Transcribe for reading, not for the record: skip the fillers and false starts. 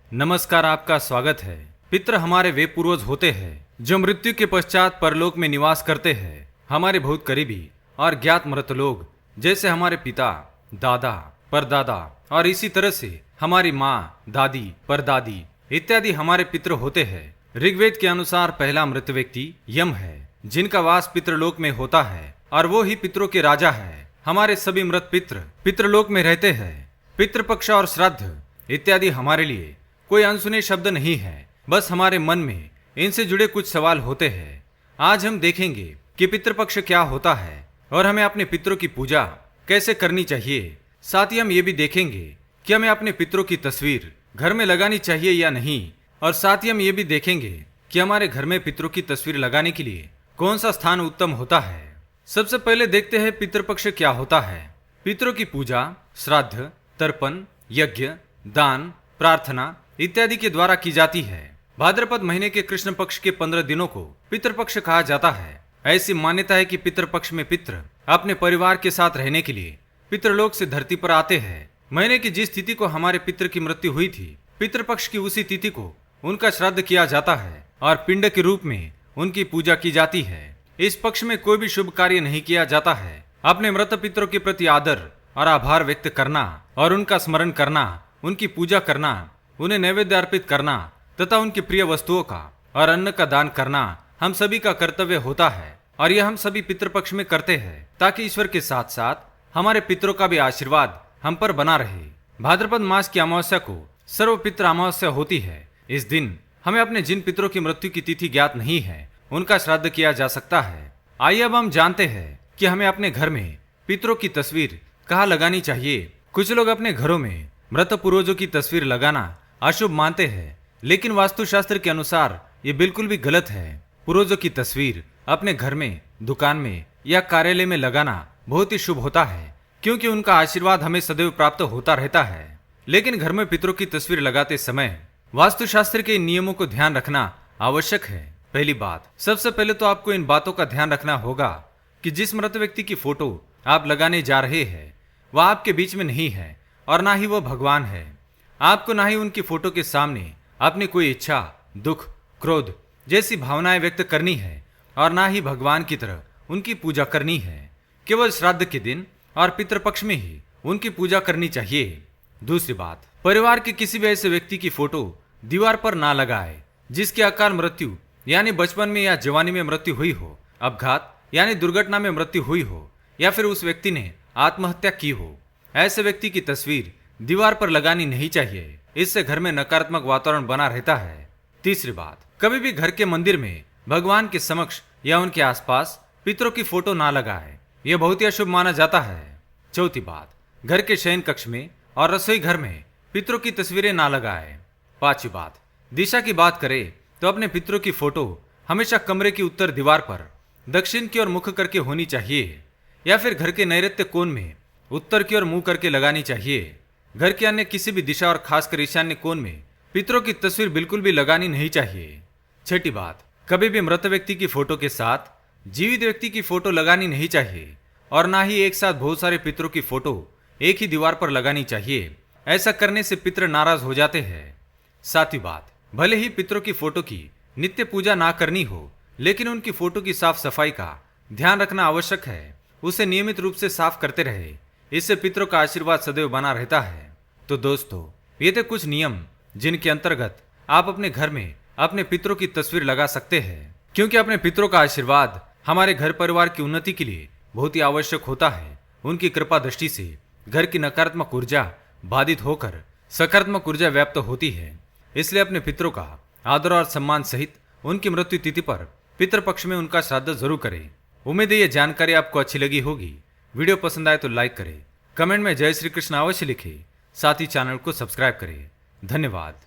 नमस्कार, आपका स्वागत है। पितृ हमारे वे पूर्वज होते हैं जो मृत्यु के पश्चात परलोक में निवास करते हैं। हमारे बहुत करीबी और ज्ञात मृत लोग जैसे हमारे पिता, दादा, परदादा और इसी तरह से हमारी माँ, दादी, परदादी इत्यादि हमारे पितृ होते हैं। ऋग्वेद के अनुसार पहला मृत व्यक्ति यम है, जिनका वास पितृलोक में होता है और वो ही पितरों के राजा है। हमारे सभी मृत पितृ पितृलोक में रहते हैं। पितृपक्ष और श्राद्ध इत्यादि हमारे लिए कोई अनसुने शब्द नहीं है, बस हमारे मन में इनसे जुड़े कुछ सवाल होते हैं। आज हम देखेंगे कि पितृपक्ष क्या होता है और हमें अपने पितरों की पूजा कैसे करनी चाहिए। साथ ही हम ये भी देखेंगे कि हमें अपने पितरों की तस्वीर घर में लगानी चाहिए या नहीं, और साथ ही हम ये भी देखेंगे कि हमारे घर में पितरों की तस्वीर लगाने के लिए कौन सा स्थान उत्तम होता है। सबसे पहले देखते हैं पितृपक्ष क्या होता है। पितरों की पूजा श्राद्ध, तर्पण, यज्ञ, दान, प्रार्थना इत्यादि के द्वारा की जाती है। भाद्रपद महीने के कृष्ण पक्ष के 15 दिनों को पितृपक्ष कहा जाता है। ऐसी मान्यता है कि पितृपक्ष में पितृ अपने परिवार के साथ रहने के लिए पितृलोक से धरती पर आते हैं। महीने की जिस तिथि को हमारे पितृ की मृत्यु हुई थी, पितृपक्ष की उसी तिथि को उनका श्राद्ध किया जाता है और पिंड के रूप में उनकी पूजा की जाती है। इस पक्ष में कोई भी शुभ कार्य नहीं किया जाता है। अपने मृत पितरों के प्रति आदर और आभार व्यक्त करना और उनका स्मरण करना, उनकी पूजा करना, उन्हें नैवेद्य अर्पित करना तथा उनकी प्रिय वस्तुओं का और अन्न का दान करना हम सभी का कर्तव्य होता है। और यह हम सभी पितृपक्ष में करते हैं ताकि ईश्वर के साथ साथ हमारे पितरों का भी आशीर्वाद हम पर बना रहे। भाद्रपद मास की अमावस्या को सर्व पितृ अमावस्या होती है। इस दिन हमें अपने जिन पितरों की मृत्यु की तिथि ज्ञात नहीं है, उनका श्राद्ध किया जा सकता है। आइए अब हम जानते हैं कि हमें अपने घर में पितरों की तस्वीर कहाँ लगानी चाहिए। कुछ लोग अपने घरों में मृत पूर्वजों की तस्वीर लगाना अशुभ मानते हैं, लेकिन वास्तुशास्त्र के अनुसार ये बिल्कुल भी गलत है। पूर्वजों की तस्वीर अपने घर में, दुकान में या कार्यालय में लगाना बहुत ही शुभ होता है, क्योंकि उनका आशीर्वाद हमें सदैव प्राप्त होता रहता है। लेकिन घर में पितरों की तस्वीर लगाते समय वास्तुशास्त्र के इन नियमों को ध्यान रखना आवश्यक है। पहली बात, सबसे पहले तो आपको इन बातों का ध्यान रखना होगा कि जिस मृत व्यक्ति की फोटो आप लगाने जा रहे हैं वह आपके बीच में नहीं है और ना ही वह भगवान है। आपको ना ही उनकी फोटो के सामने अपनी कोई इच्छा, दुख, क्रोध जैसी भावनाएं व्यक्त करनी है और ना ही भगवान की तरह उनकी पूजा करनी है। केवल श्राद्ध के दिन और पितृपक्ष में ही उनकी पूजा करनी चाहिए। दूसरी बात, परिवार के किसी भी ऐसे व्यक्ति की फोटो दीवार पर ना लगाए जिसकी अकाल मृत्यु यानी बचपन में या जवानी में मृत्यु हुई हो, अपघात यानी दुर्घटना में मृत्यु हुई हो, या फिर उस व्यक्ति ने आत्महत्या की हो। ऐसे व्यक्ति की तस्वीर दीवार पर लगानी नहीं चाहिए। इससे घर में नकारात्मक वातावरण बना रहता है। तीसरी बात, कभी भी घर के मंदिर में भगवान के समक्ष या उनके आसपास पितरों की फोटो ना लगाए, यह बहुत ही अशुभ माना जाता है। चौथी बात, घर के शयन कक्ष में और रसोई घर में पितरों की तस्वीरें ना लगाए। पांचवी बात, दिशा की बात करें तो अपने पितरों की फोटो हमेशा कमरे की उत्तर दीवार पर दक्षिण की ओर मुख करके होनी चाहिए, या फिर घर के नैऋत्य कोण में उत्तर की ओर मुंह करके लगानी चाहिए। घर के अन्य किसी भी दिशा और खासकर ईशान्य कोण में पितरों की तस्वीर बिल्कुल भी लगानी नहीं चाहिए। छठी बात, कभी भी मृत व्यक्ति की फोटो के साथ जीवित व्यक्ति की फोटो लगानी नहीं चाहिए और ना ही एक साथ बहुत सारे पितरों की फोटो एक ही दीवार पर लगानी चाहिए। ऐसा करने से पितर नाराज हो जाते हैं। सातवीं बात, भले ही पितरों की फोटो की नित्य पूजा ना करनी हो, लेकिन उनकी फोटो की साफ सफाई का ध्यान रखना आवश्यक है। उसे नियमित रूप से साफ करते रहे, इससे पितरों का आशीर्वाद सदैव बना रहता है। तो दोस्तों, ये थे कुछ नियम जिनके अंतर्गत आप अपने घर में अपने पितरों की तस्वीर लगा सकते हैं, क्योंकि अपने पितरों का आशीर्वाद हमारे घर परिवार की उन्नति के लिए बहुत ही आवश्यक होता है। उनकी कृपा दृष्टि से घर की नकारात्मक ऊर्जा बाधित होकर सकारात्मक ऊर्जा व्याप्त होती है। इसलिए अपने पितरों का आदर और सम्मान सहित उनकी मृत्यु तिथि पर पितृपक्ष में उनका श्राद्ध जरूर करें। उम्मीद है ये जानकारी आपको अच्छी लगी होगी। वीडियो पसंद आए तो लाइक करें, कमेंट में जय श्री कृष्ण अवश्य लिखें, साथ ही चैनल को सब्सक्राइब करें। धन्यवाद।